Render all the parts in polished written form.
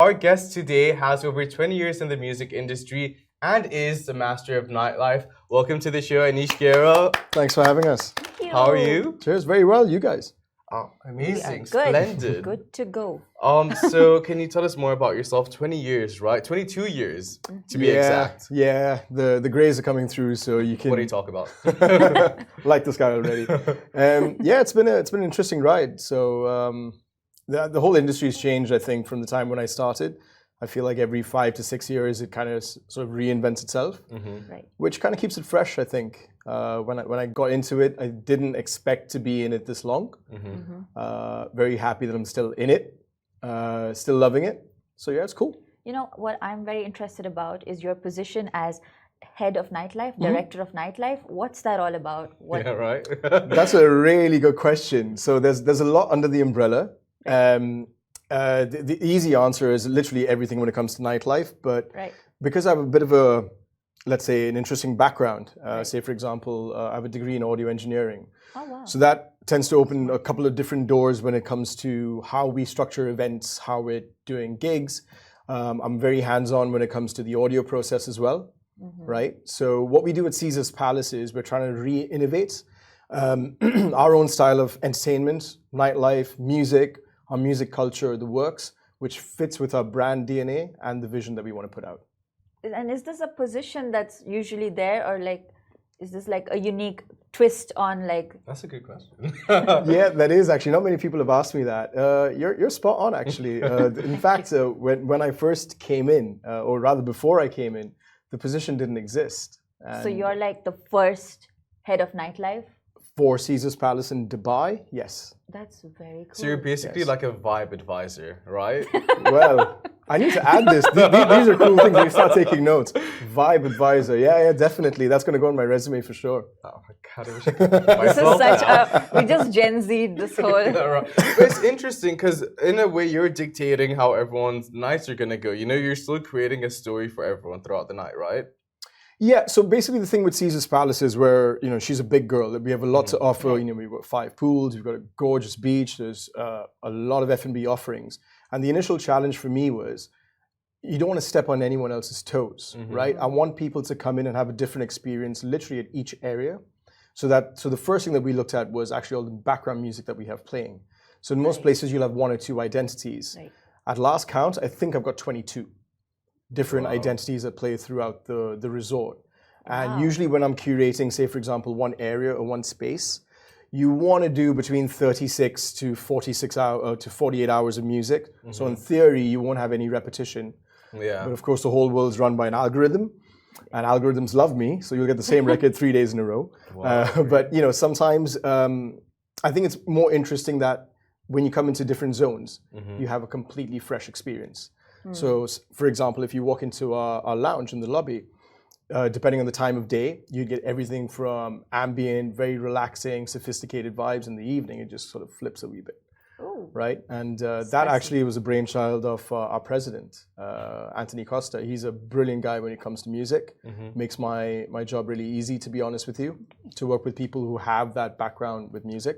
our guest today has over 20 years in the music industry and is the master of nightlife. Welcome to the show, Anish Gera. Thanks for having us. Thank you. How are you? Cheers. Very well, you guys. Oh, We are amazing, good. splendid. Good to go. So can you tell us more about yourself? 20 years, right? 22 years to be exact. Yeah, the grays are coming through, so you can What do you talk about? like this guy already. Yeah, it's been an interesting ride. So the whole industry's changed, I think, from the time when I started. I feel like every 5 to 6 years it kind of sort of reinvents itself, Right. which kind of keeps it fresh, I think. When I got into it, I didn't expect to be in it this long. Very happy that I'm still in it, still loving it. So yeah, it's cool. You know what I'm very interested about is your position as head of nightlife, director of nightlife. What's that all about? What? Yeah, right. That's a really good question. So there's a lot under the umbrella. The easy answer is literally everything when it comes to nightlife. But Right. because I have a bit of a, let's say, an interesting background, say for example, I have a degree in audio engineering. Oh wow. So that tends to open a couple of different doors when it comes to how we structure events, how we're doing gigs. I'm very hands-on when it comes to the audio process as well, right? So what we do at Caesar's Palace is we're trying to re-innovate our own style of entertainment, nightlife, music, our music culture, the works, which fits with our brand DNA and the vision that we want to put out. And is this a position that's usually there, or like, is this like a unique twist on like? That's a good question. Yeah, that is actually. Not many people have asked me that. You're spot on, actually. In fact, when I first came in, or rather before I came in, the position didn't exist. So you're like the first head of nightlife. For Caesar's Palace in Dubai, yes. That's very cool. So you're basically like a vibe advisor, right? Well, I need to add this. These are cool things. You start taking notes. Vibe advisor. Yeah, definitely. That's going to go on my resume for sure. Oh my God, I wish I could This is such a we just Gen Z this whole. Right. But it's interesting because in a way you're dictating how everyone's nights are gonna go. You know, you're still creating a story for everyone throughout the night, right? Yeah, so basically the thing with Caesar's Palace is where, she's a big girl. We have a lot to offer. We've got 5 pools, we've got a gorgeous beach, there's a lot of F&B offerings. And the initial challenge for me was, you don't want to step on anyone else's toes, right? I want people to come in and have a different experience literally at each area. So the first thing that we looked at was actually all the background music that we have playing. So in most places you'll have 1 or 2 identities. Right. At last count, I think I've got 22 different identities that play throughout the resort. And usually when I'm curating, say for example, one area or one space, you want to do between 36 to 46 hours to 48 hours of music. So in theory, you won't have any repetition. Yeah. But of course, the whole world's run by an algorithm, and algorithms love me, so you'll get the same record 3 days in a row. But sometimes I think it's more interesting that when you come into different zones, you have a completely fresh experience. So, for example, if you walk into our lounge in the lobby, depending on the time of day, you get everything from ambient, very relaxing, sophisticated vibes in the evening. It just sort of flips a wee bit, right? And that actually was a brainchild of our president, Anthony Costa. He's a brilliant guy when it comes to music. Makes my job really easy, to be honest with you, to work with people who have that background with music.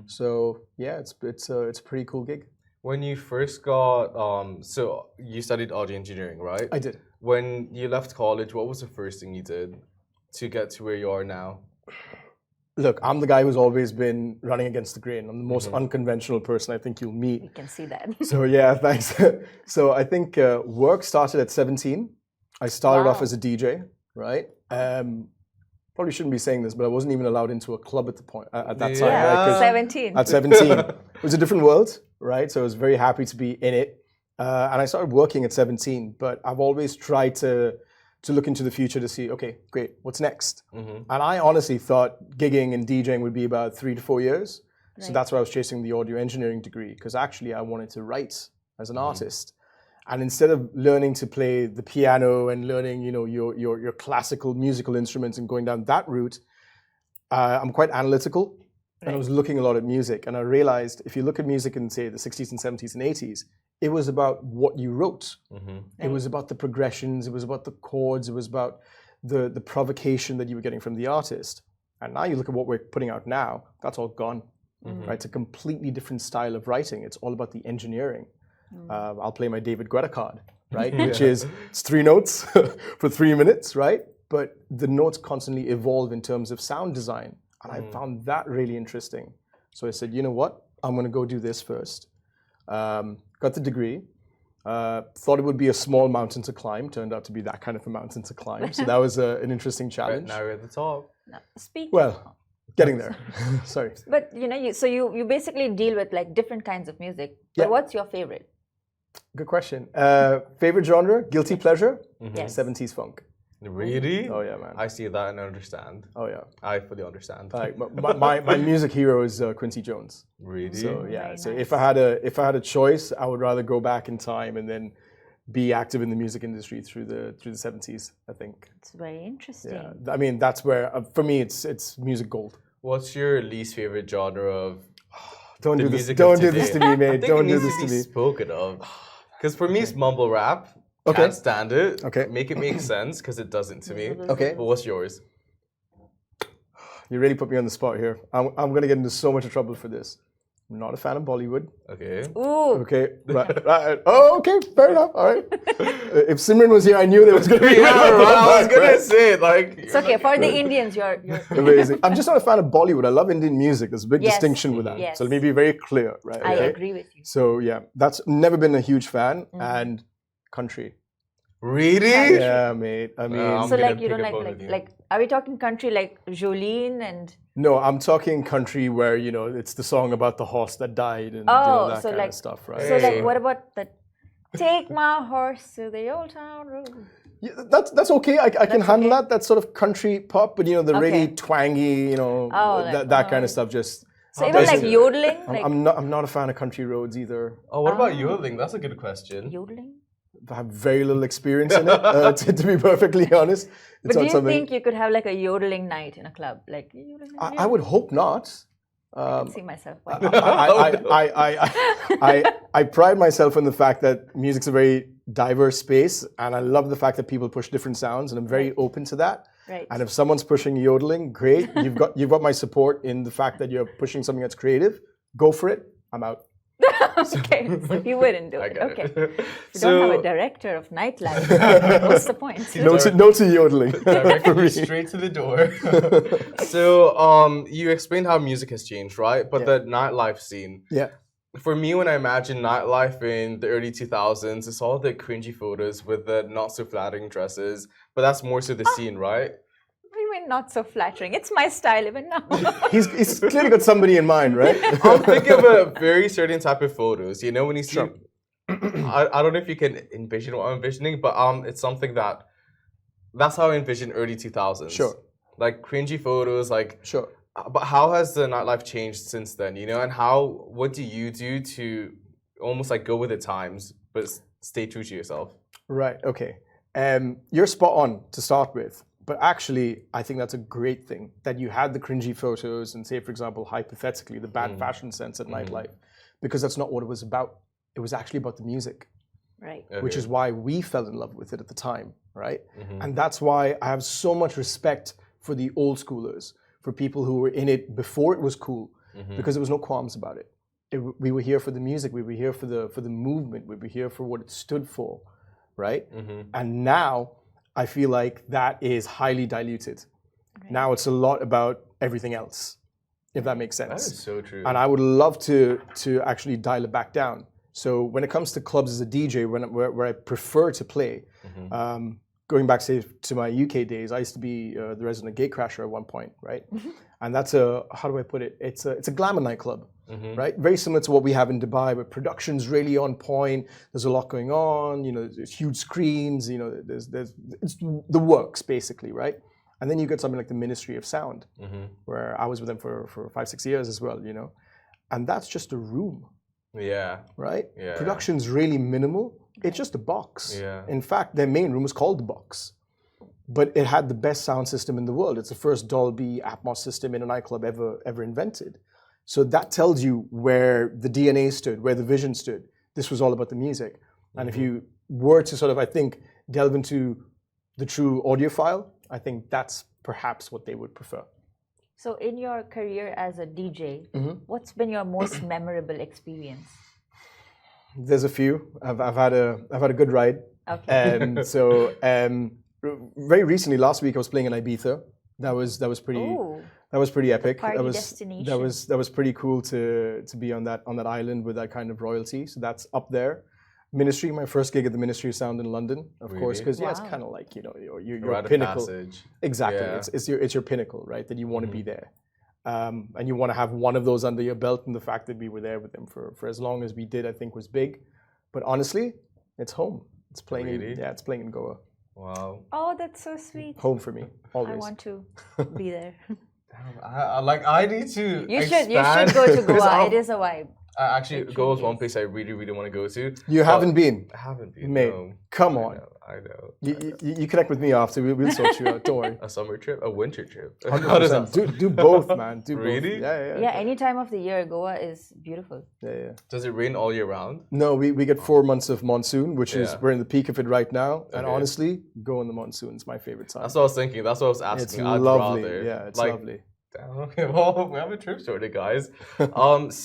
So yeah, it's a pretty cool gig. When you first got, so you studied audio engineering, right? I did. When you left college, what was the first thing you did to get to where you are now? Look, I'm the guy who's always been running against the grain. I'm the most unconventional person I think you'll meet. You can see that. So yeah, thanks. So I think work started at 17. I started off as a DJ, right? Probably shouldn't be saying this, but I wasn't even allowed into a club at that time. Yeah, Right? 17. At 17, it was a different world, right? So I was very happy to be in it, and I started working at 17. But I've always tried to look into the future to see, okay, great, what's next? And I honestly thought gigging and DJing would be about 3 to 4 years. So that's why I was chasing the audio engineering degree, because actually I wanted to write as an artist. And instead of learning to play the piano and learning, your classical musical instruments and going down that route, I'm quite analytical. And I was looking a lot at music. And I realized if you look at music in, say, the 60s and 70s and 80s, it was about what you wrote. It was about the progressions. It was about the chords. It was about the provocation that you were getting from the artist. And now you look at what we're putting out now, that's all gone. Right? It's a completely different style of writing. It's all about the engineering. I'll play my David Guetta card, right? Which is, it's 3 notes for 3 minutes, right? But the notes constantly evolve in terms of sound design. And I found that really interesting. So I said, you know what? I'm going to go do this first. Got the degree. Thought it would be a small mountain to climb. Turned out to be that kind of a mountain to climb. So that was an interesting challenge. Now we're at the top. Well, getting there. Sorry. But you basically deal with like different kinds of music. But what's your favorite? Good question. Favorite genre? Guilty pleasure? Yes. 70s funk. Really? Oh yeah, man. I see that and understand. Oh yeah. I fully understand. Like my music hero is Quincy Jones. Really? So yeah. Very So nice. if I had a choice, I would rather go back in time and then be active in the music industry through the 70s. I think. It's very interesting. Yeah. I mean, that's where for me it's music gold. What's your least favorite genre of Don't the do this. music Don't of do this today? to me, I mate. think Don't it do needs this to to be me. spoken of. Because for me, it's mumble rap. Okay. Can't stand it. Okay. Make it make sense because it doesn't to me. Okay. But what's yours? You really put me on the spot here. I'm gonna get into so much trouble for this. I'm not a fan of Bollywood. Okay. Ooh. Okay. Right. Oh, okay. Fair enough. All right. If Simran was here, I knew there was gonna be. Yeah, right. I was gonna say like. It's okay. For the Indians, you're Amazing. I'm just not a fan of Bollywood. I love Indian music. There's a big Yes. distinction with that. Yes. So let me be very clear, right? I Okay? agree with you. So yeah, that's never been a huge fan. And country. Really? Yeah, mate. I mean, I'm So gonna like you don't pick up like on like with you. like are we talking country like Jolene and no, I'm talking country where it's the song about the horse that died and that so kind like of stuff, right? so like Hey. what about that? Take my horse to the old town road. Yeah, that's okay. I can handle okay? that. That's sort of country pop, but the really Okay. twangy, that kind of stuff. Just So even like does- yodeling, like I'm not a fan of country roads either. Oh, what about yodeling? That's a good question. yodeling. I have very little experience in it, to be perfectly honest. But do you think you could have like a yodeling night in a club? Like yodeling, I would hope not. I can see myself. I pride myself in the fact that music's a very diverse space, and I love the fact that people push different sounds, and I'm very open to that. Right. And if someone's pushing yodeling, great. You've got my support in the fact that you're pushing something that's creative. Go for it. I'm out. Okay, so you wouldn't do I it. get Okay. it. You don't have a director of nightlife. What's the point? No to yodeling. Directed you straight to the door. So, you explained how music has changed, right? But the nightlife scene. Yeah. For me, when I imagine nightlife in the early 2000s, it's all the cringy photos with the not so flattering dresses. But that's more so the scene, right? We were not so flattering. It's my style even now. He's clearly got somebody in mind, right? I'm thinking of a very certain type of photos. You know, when you see, I don't know if you can envision what I'm envisioning, but it's something that's how I envision early 2000s. Sure. Like cringy photos, like. Sure. But how has the nightlife changed since then? And what do you do to almost like go with the times, but stay true to yourself? Right. Okay. You're spot on to start with. But actually, I think that's a great thing that you had the cringy photos and say, for example, hypothetically, the bad fashion sense at nightlife, because that's not what it was about. It was actually about the music, Right. which is why we fell in love with it at the time, right? And that's why I have so much respect for the old schoolers, for people who were in it before it was cool, because there was no qualms about it. We were here for the music, we were here for the movement, we were here for what it stood for, right? And now I feel like that is highly diluted. Right. Now it's a lot about everything else, if that makes sense. That is so true. And I would love to actually dial it back down. So when it comes to clubs as a DJ, where I prefer to play, going back say to my UK days, I used to be the resident gatecrasher at one point, right? And that's how do I put it? It's a glamour nightclub, right? Very similar to what we have in Dubai, where production's really on point. There's a lot going on. There's huge screens. It's the works basically, right? And then you get something like the Ministry of Sound, where I was with them for 5-6 years as well. And that's just a room. Yeah. Right? Yeah. Production's really minimal. It's just a box. Yeah. In fact, their main room was called the box. But it had the best sound system in the world. It's the first Dolby Atmos system in a nightclub ever invented. So that tells you where the DNA stood, where the vision stood. This was all about the music. And if you were to sort of, I think, delve into the true audiophile, I think that's perhaps what they would prefer. So in your career as a DJ, what's been your most memorable experience? There's a few. I've had a good ride. Okay. And so very recently, last week I was playing in Ibiza. That was pretty. Ooh, That was pretty epic. party That was destination. that was pretty cool to be on that island with that kind of royalty. So that's up there. Ministry, my first gig at the Ministry of Sound in London, of course, Really? because yeah, it's Wow. kind of like your Rite of pinnacle. passage. Exactly, Yeah. it's your pinnacle, right? That you want to be there, and you want to have one of those under your belt. And the fact that we were there with them for as long as we did, I think, was big. But honestly, it's home. It's playing. Really? It's playing in Goa. Wow. Oh, that's so sweet. Home for me, always. I want to be there. Damn, I need to. You should expand, go to 'cause Goa. It is a vibe. Actually, It Goa is truly one is. place I really, really want to go to. You but haven't been, I haven't been. mate. No. Come I on. know. I know. You connect with me after. We'll sort you out. Don't worry. A summer trip, a winter trip. How does that? 100%. Do both, man. Do Really? both. Yeah. Yeah, any time of the year, Goa is beautiful. Yeah. Does it rain all year round? No, we get 4 months of monsoon, which is Yeah. we're in the peak of it right now. And Okay. honestly, go in the monsoon. It's my favorite time. That's what I was thinking. That's what I was asking. It's I'd lovely. rather. Yeah, it's like, lovely. Damn, okay, well, we have a trip sorted, guys.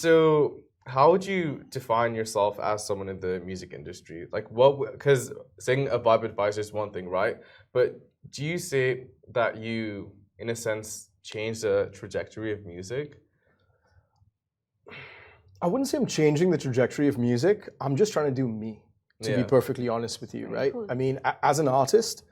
So how would you define yourself as someone in the music industry? Like, what? Because saying a vibe advisor is one thing, right? But do you say that you, in a sense, change the trajectory of music? I wouldn't say I'm changing the trajectory of music. I'm just trying to do me, to be Yeah. perfectly honest with you, right? cool. I mean, as an artist,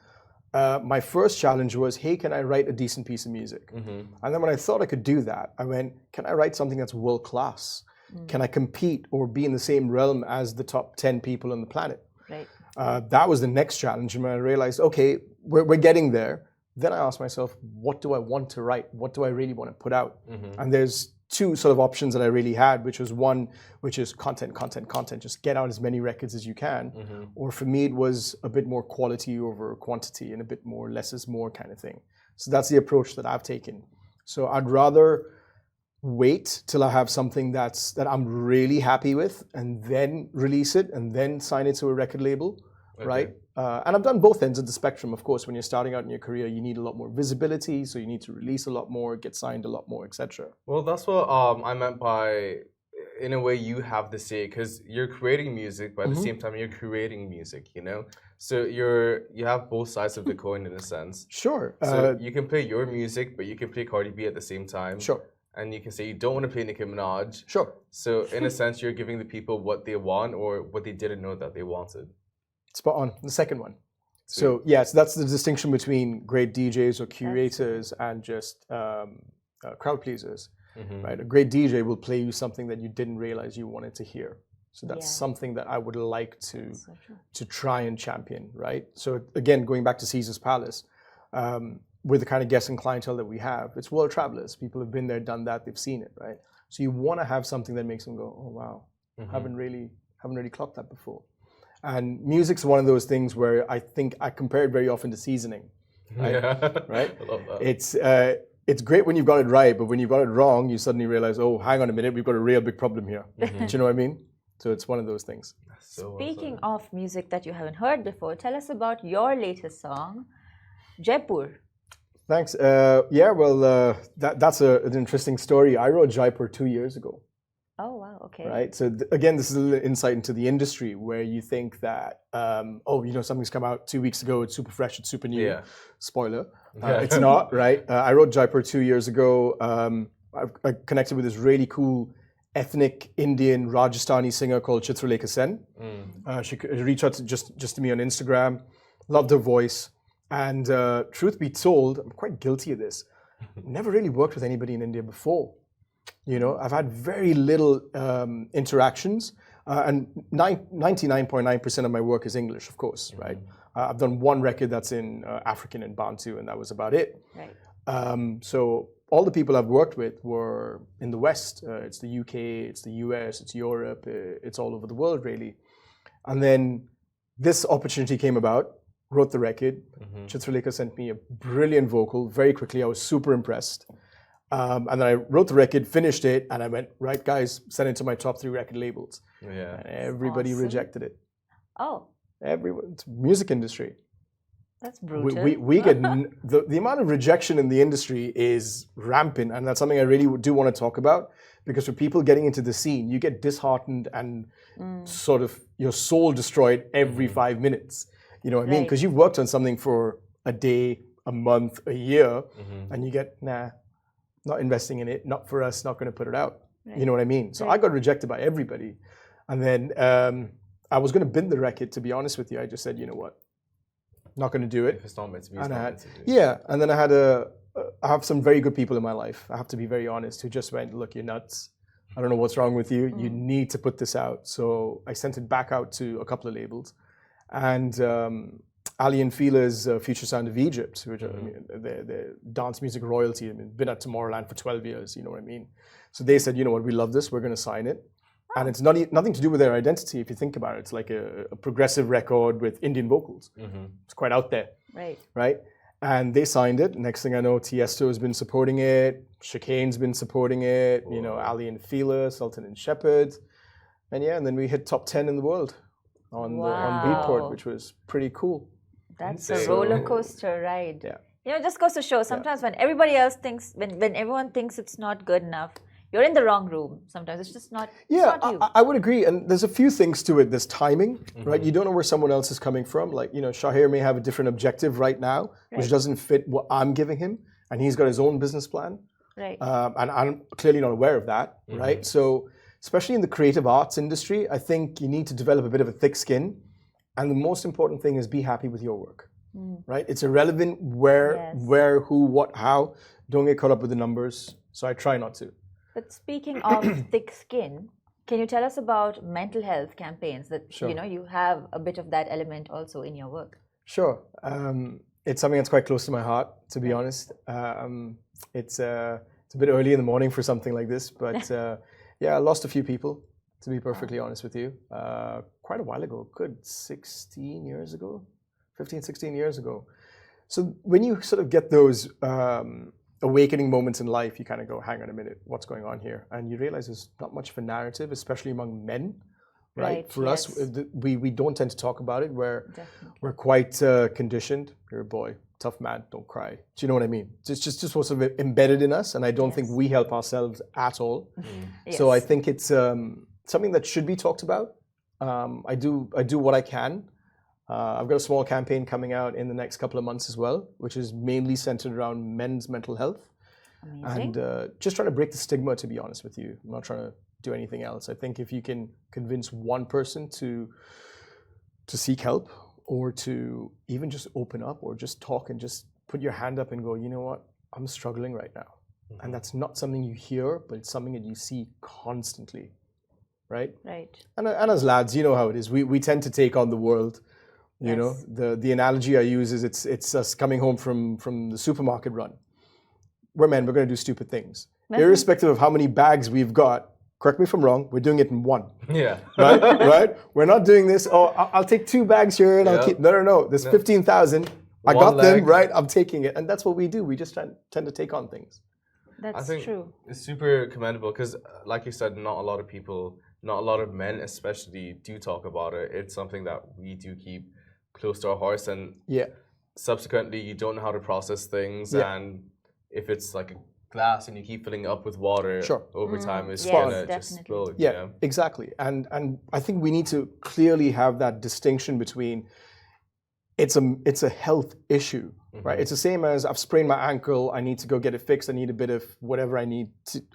my first challenge was, hey, can I write a decent piece of music? And then when I thought I could do that, I went, can I write something that's world class? Can I compete or be in the same realm as the top 10 people on the planet? Right. That was the next challenge. And when I realized, okay, we're getting there, then I asked myself, what do I want to write? What do I really want to put out? And there's two sort of options that I really had, which was one, which is content. Just get out as many records as you can. Or for me, it was a bit more quality over quantity and a bit more less is more kind of thing. So that's the approach that I've taken. So I'd rather wait till I have something that I'm really happy with and then release it and then sign it to a record label, right? And I've done both ends of the spectrum. Of course, when you're starting out in your career, you need a lot more visibility, so you need to release a lot more, get signed a lot more, etc. Well, that's what I meant by, in a way, you have the say, because you're creating music, but at the same time, you're creating music, you know? So you have both sides of the coin in a sense. Sure. So you can play your music, but you can play Cardi B at the same time. Sure. And you can say you don't want to play Nicki Minaj. Sure. So in a sense, you're giving the people what they want or what they didn't know that they wanted. Spot on. The second one. So yes, that's the distinction between great DJs or curators and just crowd pleasers, right? A great DJ will play you something that you didn't realize you wanted to hear. So that's something that I would like to try and champion, right? So again, going back to Caesar's Palace, with the kind of guests and clientele that we have, it's world travelers. People have been there, done that, they've seen it, right? So you want to have something that makes them go, oh wow, haven't really clocked that before. And music's one of those things where I think I compare it very often to seasoning, right? Right? I love that. It's great when you've got it right, but when you've got it wrong, you suddenly realize, oh, hang on a minute, we've got a real big problem here. Do you know what I mean? So it's one of those things. So Speaking of music that you haven't heard before, tell us about your latest song, Jaipur. Thanks. That's an interesting story. I wrote Jaipur 2 years ago. Oh, wow. Okay. Right. So again, this is a little insight into the industry where you think that, something's come out 2 weeks ago. It's super fresh. It's super new. Yeah. Spoiler. It's not, right? I wrote Jaipur 2 years ago. I connected with this really cool ethnic Indian Rajasthani singer called Chitralekha Sen. She reached out just to me on Instagram. Loved her voice. And truth be told, I'm quite guilty of this. Never really worked with anybody in India before. You know, I've had very little interactions, and 99.9% of my work is English, of course, right? I've done one record that's in African and Bantu, and that was about it. Right. So all the people I've worked with were in the West. It's the UK, it's the US, it's Europe, it's all over the world, really. And then this opportunity came about. Wrote the record. Chitralekha sent me a brilliant vocal very quickly. I was super impressed. And then I wrote the record, finished it, and I went, right, guys, send it to my top 3 record labels. Yeah. And everybody Awesome. rejected it. Oh, Everyone. It's music industry. That's brutal. We get the amount of rejection in the industry is rampant, and that's something I really do want to talk about, because for people getting into the scene, you get disheartened and sort of your soul destroyed every 5 minutes. You know what I mean? Because you've worked on something for a day, a month, a year, and you get, nah, not investing in it, not for us, not going to put it out. You know what I mean? So I got rejected by everybody. And then I was going to bin the record, to be honest with you. I just said, you know what? Not going to do it. If it's not meant to be, it's not meant to be. Yeah. And then I have some very good people in my life, I have to be very honest, who just went, look, you're nuts. I don't know what's wrong with you. You need to put this out. So I sent it back out to a couple of labels. And Ali and Fila's Future Sound of Egypt, which I mean, they're dance music royalty. I mean, been at Tomorrowland for 12 years, you know what I mean? So they said, you know what, we love this, we're going to sign it. And it's nothing to do with their identity, if you think about it. It's like a progressive record with Indian vocals. It's quite out there. Right? And they signed it. Next thing I know, Tiesto has been supporting it. Chicane's been supporting it. Whoa. You know, Ali and Fila, Sultan and Shepherd. And yeah, and then we hit top 10 in the world on Beatport, which was pretty cool. That's a roller coaster ride. Yeah. You know, it just goes to show sometimes when everybody else thinks, when everyone thinks it's not good enough, you're in the wrong room. Sometimes it's just not. Yeah, it's not you. I would agree. And there's a few things to it. There's timing, right? You don't know where someone else is coming from. Like, you know, Shahir may have a different objective right now, which doesn't fit what I'm giving him. And he's got his own business plan. Right. And I'm clearly not aware of that, right? So, especially in the creative arts industry, I think you need to develop a bit of a thick skin. And the most important thing is be happy with your work, right? It's irrelevant where, who, what, how. Don't get caught up with the numbers. So I try not to. But speaking of thick skin, can you tell us about mental health campaigns that, you know, you have a bit of that element also in your work? Sure. It's something that's quite close to my heart, to be honest. It's a bit early in the morning for something like this, but yeah, I lost a few people, to be perfectly honest with you. Quite a while ago, good 16 years ago, 15, 16 years ago. So when you sort of get those awakening moments in life, you kind of go, hang on a minute, what's going on here? And you realize there's not much of a narrative, especially among men, right? For us, we don't tend to talk about it. We're quite conditioned. You're a boy, tough man, don't cry. Do you know what I mean? It's just sort of embedded in us, and I don't think we help ourselves at all. So I think it's something that should be talked about. I do what I can. I've got a small campaign coming out in the next couple of months as well, which is mainly centered around men's mental health. Amazing. And just trying to break the stigma, to be honest with you. I'm not trying to do anything else. I think if you can convince one person to seek help, or to even just open up, or just talk and just put your hand up and go, you know what, I'm struggling right now. And that's not something you hear, but it's something that you see constantly, right? Right. And as lads, you know how it is. We tend to take on the world. You know, the analogy I use is it's us coming home from the supermarket run. We're men, we're going to do stupid things. Irrespective of how many bags we've got, correct me if I'm wrong, we're doing it in one. Yeah. Right? Right? We're not doing this, I'll take 2 bags here and I'll keep, no. There's 15,000. I got them, right? I'm taking it. And that's what we do. We just tend to take on things. That's true. It's super commendable because, like you said, not a lot of people, not a lot of men especially do talk about it. It's something that we do keep close to our hearts, and subsequently you don't know how to process things, and if it's like a glass and you keep filling it up with water over time, it's gonna just spill. Exactly. And I think we need to clearly have that distinction between it's a health issue, right? It's the same as I've sprained my ankle, I need to go get it fixed, I need a bit of whatever I need,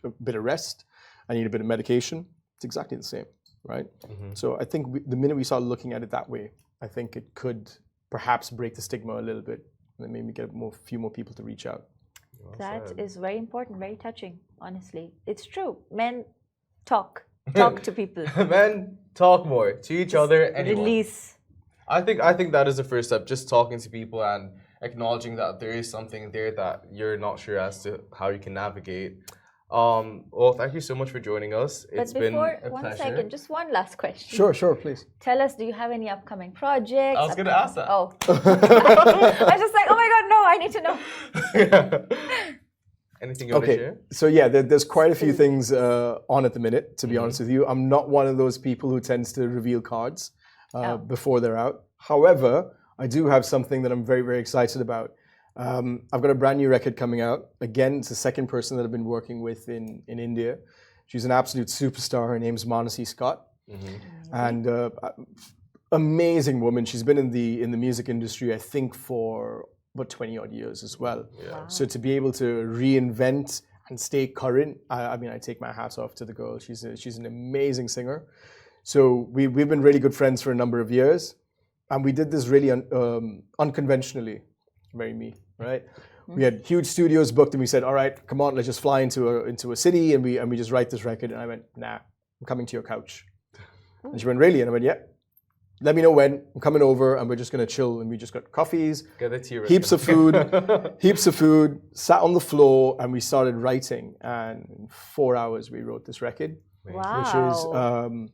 a bit of rest, I need a bit of medication. It's exactly the same, right? So I think the minute we start looking at it that way, I think it could perhaps break the stigma a little bit, and then maybe get a few more people to reach out. That is very important, very touching, honestly. It's true. Men talk to people. Men talk more to each other. Anyone. Release. I think that is the first step, just talking to people and acknowledging that there is something there that you're not sure as to how you can navigate. Well, thank you so much for joining us. It's been a pleasure. One second, just one last question. Sure, please. Tell us, do you have any upcoming projects? I was going to ask that. Oh. I was just like, oh my God, no, I need to know. Anything you want to share? So yeah, there's quite a few things on at the minute, to be honest with you. I'm not one of those people who tends to reveal cards before they're out. However, I do have something that I'm very, very excited about. I've got a brand new record coming out. Again, it's the second person that I've been working with in India. She's an absolute superstar. Her name's Manasi Scott. And amazing woman. She's been in the music industry, I think, for about 20 odd years as well. Yeah. So to be able to reinvent and stay current, I mean, I take my hats off to the girl. She's an amazing singer. So we've been really good friends for a number of years, and we did this really unconventionally. Very me, right? We had huge studios booked, and we said, "All right, come on, let's just fly into a city, and we just write this record." And I went, "Nah, I'm coming to your couch." And she went, "Really?" And I went, "Yeah. Let me know when. I'm coming over, and we're just gonna chill." And we just got coffees, heaps of food, sat on the floor, and we started writing. And in 4 hours, we wrote this record, which is.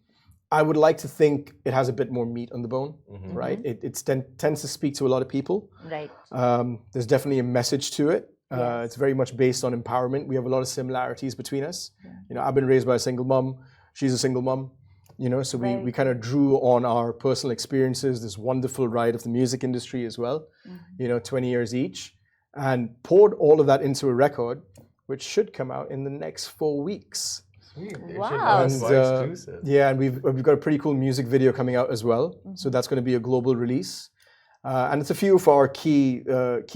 I would like to think it has a bit more meat on the bone, right? It tends to speak to a lot of people. Right. There's definitely a message to it. It's very much based on empowerment. We have a lot of similarities between us. You know, I've been raised by a single mom. She's a single mom. You know, so we kind of drew on our personal experiences, this wonderful ride of the music industry as well. You know, 20 years each, and poured all of that into a record, which should come out in the next 4 weeks. Wow. And, yeah, and we've got a pretty cool music video coming out as well. So that's going to be a global release. And it's a few of our key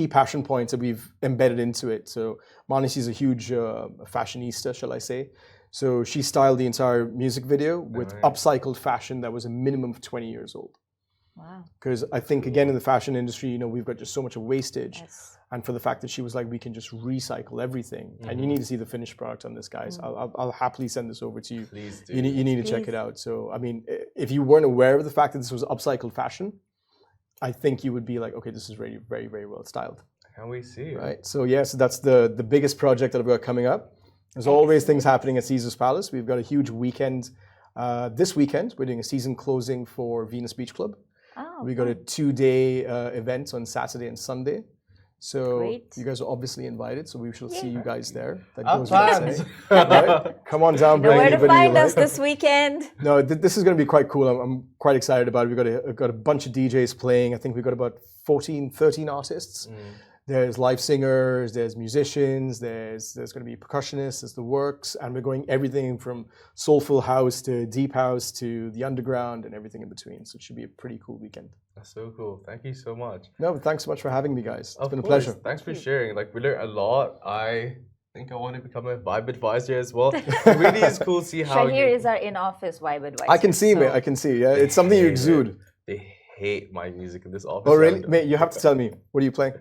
passion points that we've embedded into it. So Manasi is a huge fashionista, shall I say. So she styled the entire music video with upcycled fashion that was a minimum of 20 years old. Wow. Because I think, again, in the fashion industry, you know, we've got just so much of wastage. Yes. And for the fact that she was like, we can just recycle everything. And you need to see the finished product on this, guys. I'll happily send this over to you. Please do. You need to check it out. So, I mean, if you weren't aware of the fact that this was upcycled fashion, I think you would be like, okay, this is really very, very well styled. Can we see? Right. So, yeah, so that's the biggest project that I've got coming up. There's always things happening at Caesar's Palace. We've got a huge weekend. This weekend, we're doing a season closing for Venus Beach Club. Oh, we got a 2-day event on Saturday and Sunday. So Great. you guys are obviously invited. So we shall see you guys there. That I'm goes without planned. saying. Right? Come on down, bring Where to anybody you find us like. this weekend? No, this is going to be quite cool. I'm quite excited about it. We've got a bunch of DJs playing. I think we've got about 13 artists. There's live singers, there's musicians, there's going to be percussionists, there's the works, and we're going everything from soulful house to deep house to the underground and everything in between. So it should be a pretty cool weekend. That's so cool. Thank you so much. No, but thanks so much for having me, guys. It's been a course. pleasure. Thanks for sharing. Like, we learned a lot. I think I want to become a vibe advisor as well. It really is cool to see how Shahir is our in-office vibe advisor. I can see, mate. I can see. Yeah, it's something you exude. They hate my music in this office. Oh, really? Mate, you have to tell me. What are you playing?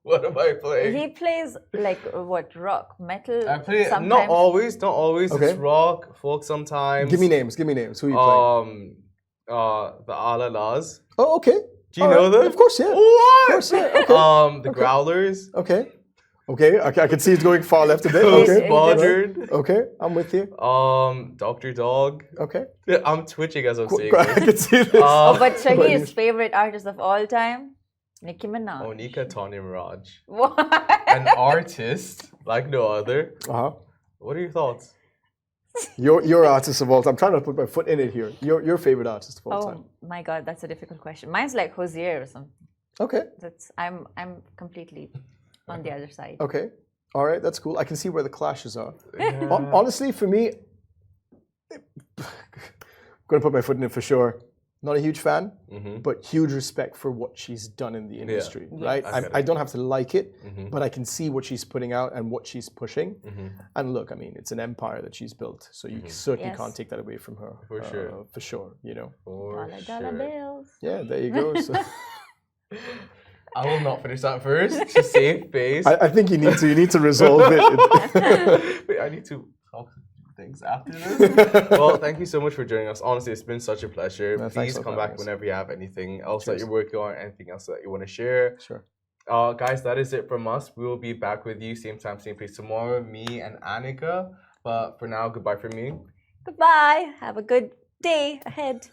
What am I playing? He plays like what, rock, metal? I play sometimes? not always. Okay. It's rock, folk sometimes. Give me names. Who are you playing? The Alalas. Oh, okay. Do you know them? Of course, yeah. What? Of course, yeah. Okay. The Growlers. Okay. I can see it's going far left a bit. Yes, Okay. Bodgered. Okay, I'm with you. Dr. Dog. Okay. I'm twitching as I'm saying I this. can see this. Oh, but Shahir's favorite artist of all time, Nicki Minaj. Monica Tanya Miraj. What? An artist like no other. What are your thoughts? Your artist of all time. I'm trying to put my foot in it here. Your favorite artist of all time. Oh my God, that's a difficult question. Mine's like Hosier or something. Okay. I'm completely on the other side. Okay. All right, that's cool. I can see where the clashes are. Yeah. Honestly, for me, I'm going to put my foot in it for sure. Not a huge fan, but huge respect for what she's done in the industry, right? I don't have to like it, but I can see what she's putting out and what she's pushing. And look, I mean, it's an empire that she's built, so you certainly can't take that away from her. For sure, you know. Dollar bills. Yeah, there you go. So. I will not finish that first. To save face. I think you need to resolve it. Wait, I need to talk things after this. Well, thank you so much for joining us. Honestly, it's been such a pleasure. Please come back whenever you have anything else that you're working on, anything else that you want to share. Sure. Guys, that is it from us. We will be back with you same time, same place tomorrow, me and Annika. But for now, goodbye from me. Goodbye. Have a good day ahead.